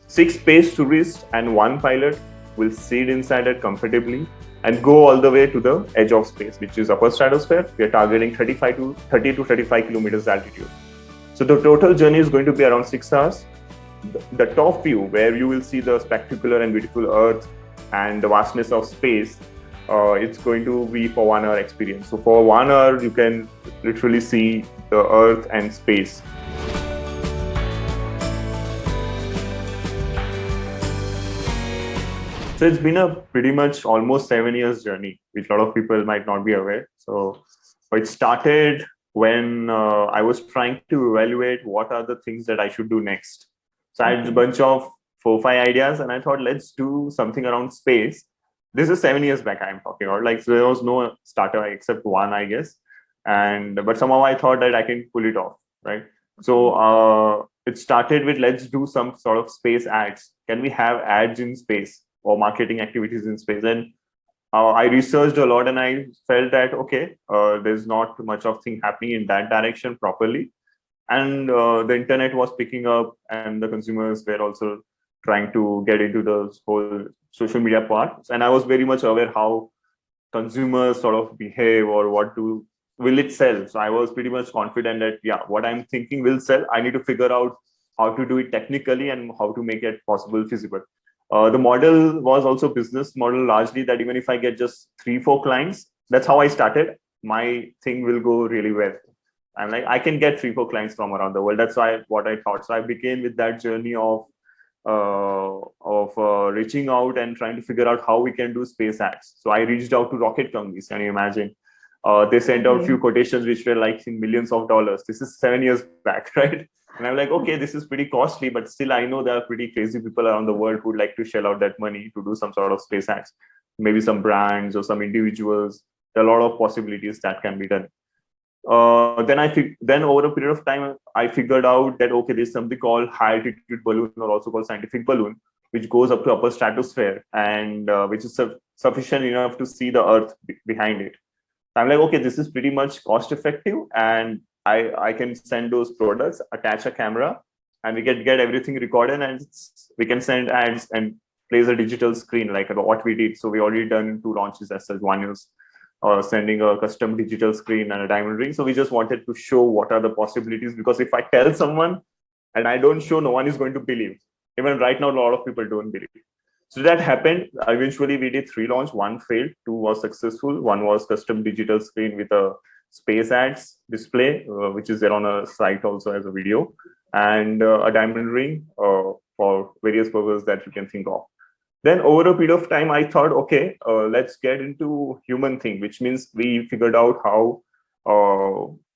6 space tourists and 1 pilot will sit inside it comfortably and go all the way to the edge of space, which is upper stratosphere. We are targeting 30 to 35 kilometers altitude. So the total journey is going to be around 6 hours. The top view, where you will see the spectacular and beautiful Earth and the vastness of space, it's going to be for 1 hour experience. So for 1 hour, you can literally see the Earth and space. So it's been a pretty much almost 7 years journey, which a lot of people might not be aware. So it started when I was trying to evaluate what are the things that I should do next. So I had a bunch of 4, 5 ideas, and I thought, let's do something around space. This is 7 years back I'm talking about. Like, so there was no starter except one, I guess. But somehow I thought that I can pull it off, right? So it started with, let's do some sort of space ads. Can we have ads in space or marketing activities in space? And I researched a lot, and I felt that, okay, there's not much of thing happening in that direction properly. And the internet was picking up, and the consumers were also trying to get into the whole social media part. And I was very much aware how consumers sort of behave or will it sell. So I was pretty much confident that, yeah, what I'm thinking will sell. I need to figure out how to do it technically and how to make it possible, feasible. The model was also business model largely, that even if I get just 3, 4 clients, that's how I started. My thing will go really well. I'm like, I can get 3, 4 clients from around the world. That's what I thought. So I began with that journey of reaching out and trying to figure out how we can do space ads. So I reached out to rocket companies. Can you imagine? They sent out a few quotations which were like in millions of dollars. This is 7 years back, right? And I'm like, okay, this is pretty costly, but still I know there are pretty crazy people around the world who would like to shell out that money to do some sort of space ads. Maybe some brands or some individuals. There are a lot of possibilities that can be done. Then over a period of time, I figured out that, okay, there's something called high altitude balloon, or also called scientific balloon, which goes up to upper stratosphere, and which is sufficient enough to see the Earth behind it. I'm like, okay, this is pretty much cost effective, and I can send those products, attach a camera, and we can get everything recorded, and we can send ads and place a digital screen like what we did. So we already done 2 launches as such. One is sending a custom digital screen and a diamond ring. So we just wanted to show what are the possibilities, because if I tell someone and I don't show, no one is going to believe. Even right now, a lot of people don't believe. So that happened. Eventually, we did 3 launch. 1 failed, 2 was successful. 1 was custom digital screen with a space ads display, which is there on a site also as a video, and a diamond ring for various purposes that you can think of. Then over a period of time, I thought, okay, let's get into human thing, which means we figured out how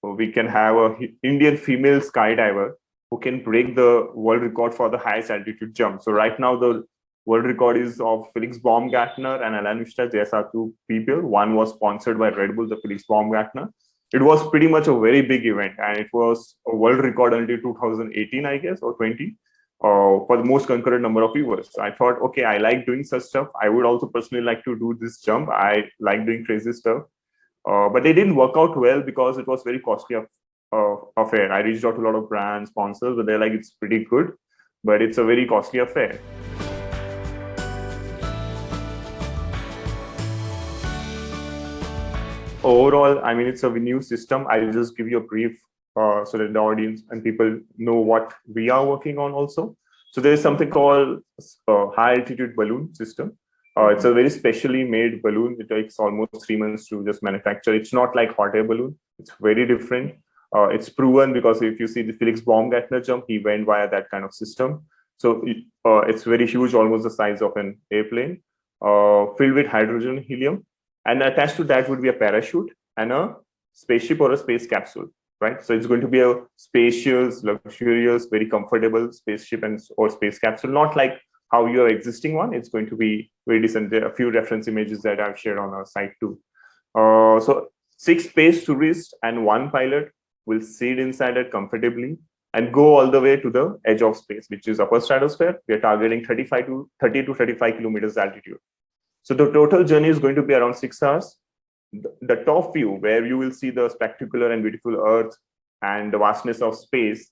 we can have a Indian female skydiver who can break the world record for the highest altitude jump. So right now, the world record is of Felix Baumgartner and Alan Mishra. These are 2 people. One was sponsored by Red Bull, the Felix Baumgartner. It was pretty much a very big event, and it was a world record until 2018, I guess, or 20. For the most concurrent number of viewers. So I thought, okay, I like doing such stuff. I would also personally like to do this jump. I like doing crazy stuff. But they didn't work out well because it was very costly affair. I reached out to a lot of brand sponsors, but they're like, it's pretty good, but it's a very costly affair. Overall, I mean, it's a new system. I'll just give you a brief so that the audience and people know what we are working on also. So there is something called high altitude balloon system. It's a very specially made balloon. It takes almost 3 months to just manufacture. It's not like hot air balloon. It's very different. It's proven because if you see the Felix Baumgartner jump, he went via that kind of system. So it's very huge, almost the size of an airplane, filled with hydrogen helium. And attached to that would be a parachute and a spaceship or a space capsule, right? So it's going to be a spacious, luxurious, very comfortable spaceship or space capsule, not like how your existing one. It's going to be very decent. There are a few reference images that I've shared on our site too. So 6 space tourists and 1 pilot will sit inside it comfortably and go all the way to the edge of space, which is upper stratosphere. We are targeting 30 to 35 kilometers altitude. So the total journey is going to be around 6 hours. The top view, where you will see the spectacular and beautiful Earth and the vastness of space,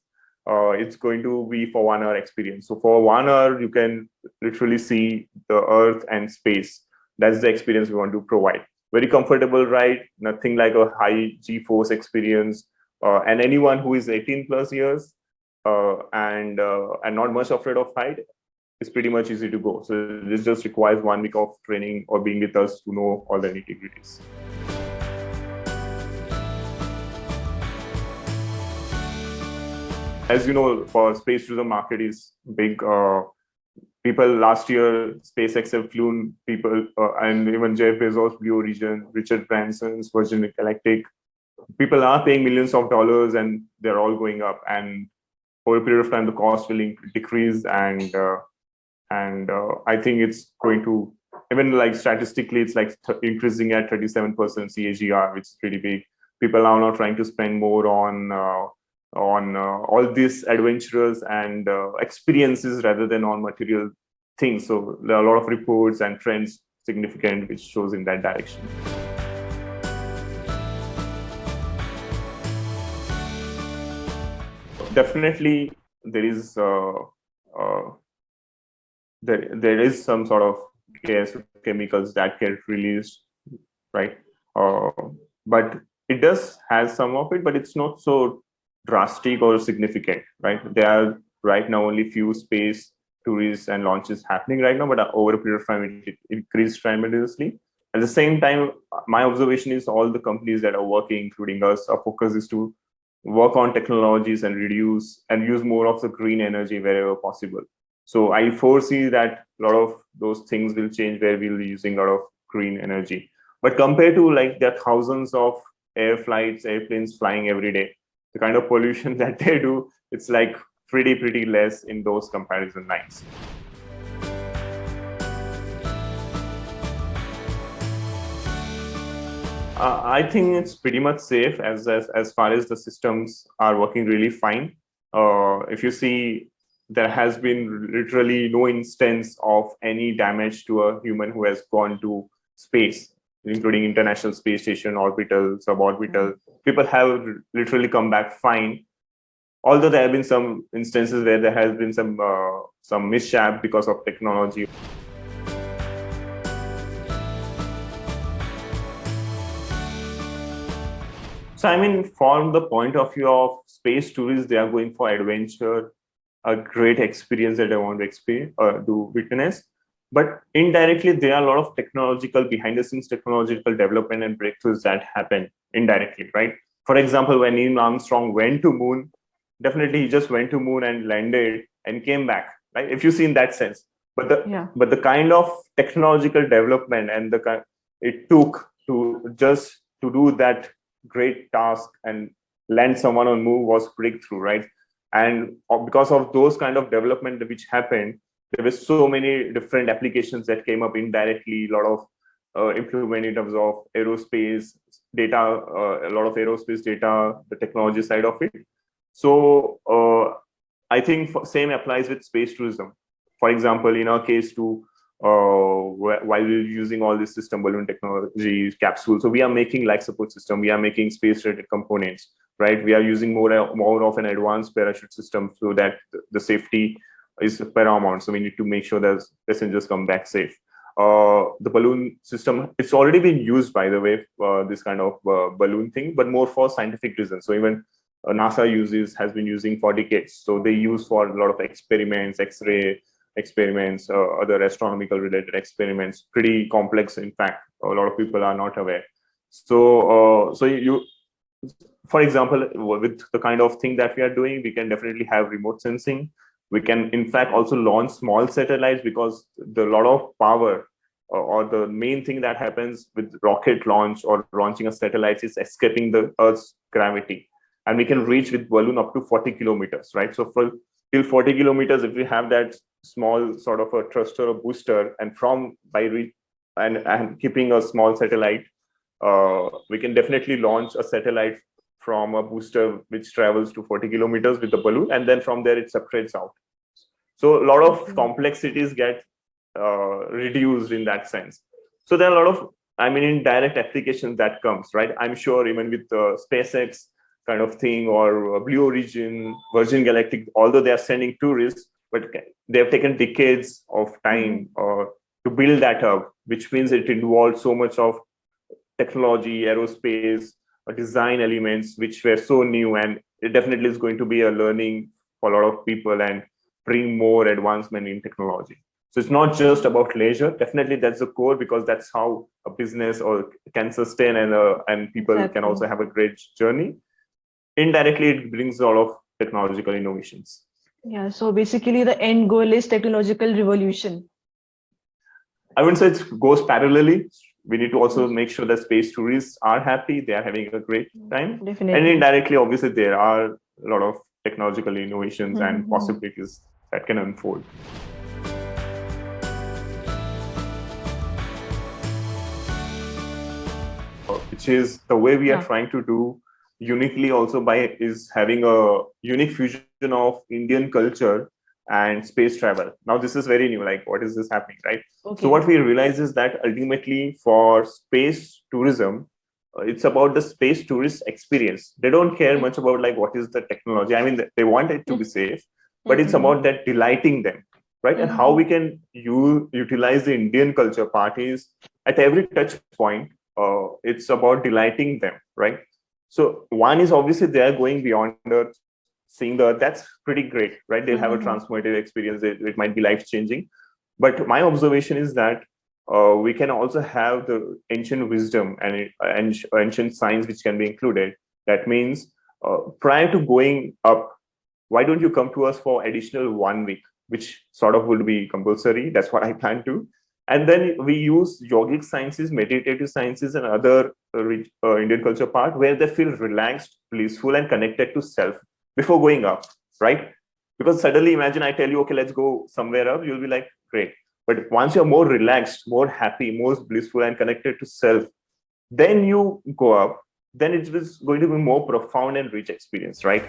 it's going to be for 1 hour experience. So for 1 hour, you can literally see the Earth and space. That's the experience we want to provide. Very comfortable ride, nothing like a high G-force experience. And anyone who is 18 plus years and not much afraid of height, it's pretty much easy to go. So this just requires 1 week of training or being with us to know all the nitty-gritties. As you know, for space tourism market is big. People last year, SpaceX have flown people, and even Jeff Bezos, Blue Origin, Richard Branson's Virgin Galactic. People are paying millions of dollars, and they're all going up. And over a period of time, the cost will decrease, and I think it's going to, even like statistically, it's like increasing at 37% CAGR, which is pretty big. People are now trying to spend more on all these adventures and experiences rather than on material things. So there are a lot of reports and trends significant which shows in that direction. Definitely, there is there is some sort of gas chemicals that get released, right? But it does have some of it, but it's not so drastic or significant, right? There are right now only few space tourists and launches happening right now, but over a period of time, it increased tremendously. At the same time, my observation is all the companies that are working, including us, our focus is to work on technologies and reduce and use more of the green energy wherever possible. So I foresee that a lot of those things will change where we'll be using a lot of green energy. But compared to like there are thousands of airplanes flying every day, the kind of pollution that they do, it's like pretty less in those comparison lines. I think it's pretty much safe as far as the systems are working really fine. If you see, there has been literally no instance of any damage to a human who has gone to space, including International Space Station, orbital, suborbital. People have literally come back fine. Although there have been some instances where there has been some mishap because of technology. So, I mean, from the point of view of space tourists, they are going for adventure, a great experience that they want to experience or to witness. But indirectly, there are a lot of behind the scenes technological development and breakthroughs that happen indirectly, right? For example, when Neil Armstrong went to moon, definitely he just went to moon and landed and came back, right? If you see in that sense. But the kind of technological development and it took to just to do that great task and land someone on moon was breakthrough, right? And because of those kind of development which happened, there were so many different applications that came up indirectly, a lot of improvement in terms of aerospace data, a lot of aerospace data, the technology side of it. So I think same applies with space tourism. For example, in our case too, while we're using all this system balloon technology capsule, so we are making life support system, we are making space related components, right? We are using more of an advanced parachute system so that the safety is paramount. So we need to make sure that passengers come back safe. The balloon system, it's already been used, by the way, this kind of balloon thing, but more for scientific reasons. So even NASA has been using for decades. So they use for a lot of experiments, X-ray experiments, other astronomical related experiments, pretty complex. In fact, a lot of people are not aware. So, for example, with the kind of thing that we are doing, we can definitely have remote sensing. We can, in fact, also launch small satellites because a lot of power or the main thing that happens with rocket launch or launching a satellite is escaping the Earth's gravity. And we can reach with balloon up to 40 kilometers, right? So till 40 kilometers, if we have that small sort of a thruster or booster, and and keeping a small satellite, we can definitely launch a satellite from a booster which travels to 40 kilometers with the balloon, and then from there it separates out. So a lot of complexities get reduced in that sense. So there are a lot of, indirect applications that comes, right? I'm sure even with SpaceX, kind of thing, or Blue Origin, Virgin Galactic, although they are sending tourists, but they have taken decades of time to build that up, which means it involved so much of technology, aerospace, design elements, which were so new. And it definitely is going to be a learning for a lot of people and bring more advancement in technology. So it's not just about leisure. Definitely that's the core, because that's how a business or can sustain, and people can also have a great journey. Indirectly, it brings a lot of technological innovations. Yeah, so basically the end goal is technological revolution. I wouldn't say it goes parallelly. We need to also make sure that space tourists are happy, they are having a great time. Definitely. And indirectly, obviously, there are a lot of technological innovations and possibilities that can unfold. Which is the way we are trying to do uniquely also is having a unique fusion of Indian culture and space travel. Now, this is very new. Like, what is this happening, right? Okay. So what we realize is that ultimately for space tourism, it's about the space tourist experience. They don't care much about like what is the technology. I mean, they want it to be safe, but it's about that delighting them, right? And how we can utilize the Indian culture part is at every touch point. It's about delighting them, right? So one is obviously they are going beyond Earth, seeing the Earth. That's pretty great, right? They'll have a transformative experience. It might be life-changing. But my observation is that we can also have the ancient wisdom and ancient science which can be included. That means prior to going up, why don't you come to us for additional 1 week, which sort of would be compulsory. That's what I plan to. And then we use yogic sciences, meditative sciences, and other Indian culture part where they feel relaxed, blissful, and connected to self before going up, right? Because suddenly imagine I tell you, okay, let's go somewhere up. You'll be like, great. But once you're more relaxed, more happy, more blissful, and connected to self, then you go up, then it is going to be more profound and rich experience, right?